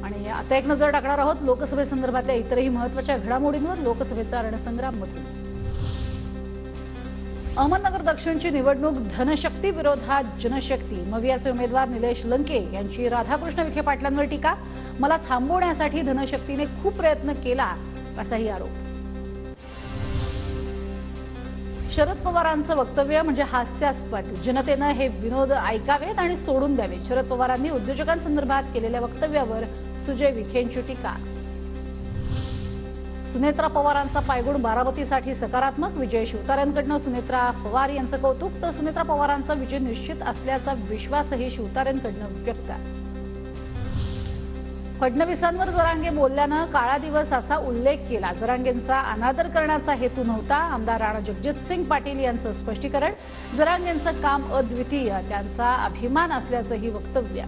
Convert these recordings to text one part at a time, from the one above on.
आणि आता एक नजर टाकणार आहोत लोकसभेसंदर्भातल्या इतरही महत्त्वाच्या घडामोडींवर लोकसभेचा रणसंग्राममधून। अहमदनगर दक्षिणची निवडणूक धनशक्ती विरोधात जनशक्ती। मवियाचे उमेदवार निलेश लंके यांची राधाकृष्ण विखे पाटलांवर टीका। मला थांबवण्यासाठी धनशक्तीने खूप प्रयत्न केला असाही आरोप। शरद पवारांचं वक्तव्य म्हणजे हास्यास्पद। जनतेने हे विनोद ऐकावेत आणि सोडून द्यावेत। शरद पवारांनी उद्योजकांसंदर्भात केलेल्या वक्तव्यावर सुजय विखेंची टीका। सुनेत्रा पवारांचा पायगुण बारामतीसाठी सकारात्मक। विजय शिवतारेंकडून सुनेत्रा पवार यांचं कौतुक, तर सुनेत्रा पवारांचा विजय निश्चित असल्याचा विश्वासही शिवतारेंकडून व्यक्त। फडणवीसांवर जरांगे बोलल्यानं काळा दिवस असा उल्लेख केला। जरांगेंचा अनादर करण्याचा हेतू नव्हता। आमदार राणा जगजितसिंग पाटील यांचं स्पष्टीकरण। जरांगेंचं काम अद्वितीय, त्यांचा अभिमान असल्याचंही वक्तव्य।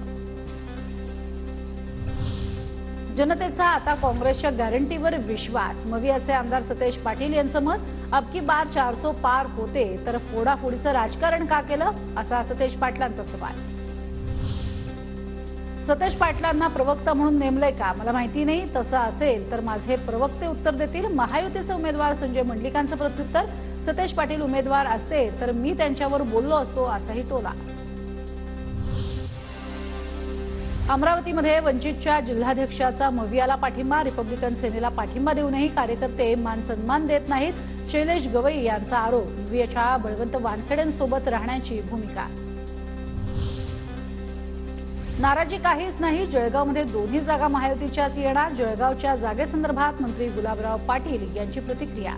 जनतेचा आता काँग्रेसच्या गॅरंटीवर विश्वास। मवियाचे आमदार सतेज पाटील यांचं मत। अब की बार 400 पार होते तर फोडाफोडीचं राजकारण का केलं, असा सतेज पाटलांचा सवाल। सतेज पाटलांना प्रवक्ता म्हणून नेमलंय का, मला माहिती नाही। तसं असेल तर माझे प्रवक्ते उत्तर देतील। महायुतीचे उमेदवार संजय मंडलिकांचं प्रत्युत्तर। सतेज पाटील उमेदवार असते तर मी त्यांच्यावर बोललो असतो, असाही टोला। अमरावतीमध्ये वंचितच्या जिल्हाध्यक्षाचा मवियाला पाठिंबा। रिपब्लिकन सेनेला पाठिंबा देऊनही कार्यकर्ते मान सन्मान देत नाहीत। शैलेश गवई यांचा आरोप। मवियाच्या बळवंत वानखेडेंसोबत राहण्याची भूमिका। नाराजी काहीच नाही। जळगावमध्ये दोन्ही जागा महायुतीच्याच येणार। जळगावच्या जागेसंदर्भात मंत्री गुलाबराव पाटील यांची प्रतिक्रिया।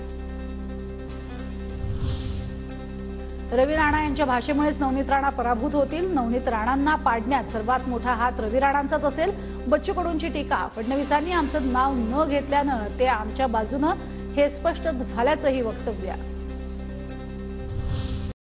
रवी राणा यांच्या भाषेमुळेच नवनीत राणा पराभूत होतील। नवनीत राणांना पाडण्यात सर्वात मोठा हात रवी राणांचाच असेल। बच्चू कडूंची टीका। फडणवीसांनी आमचं नाव न घेतल्यानं ते आमच्या बाजूनं हे स्पष्ट झाल्याचंही वक्तव्य।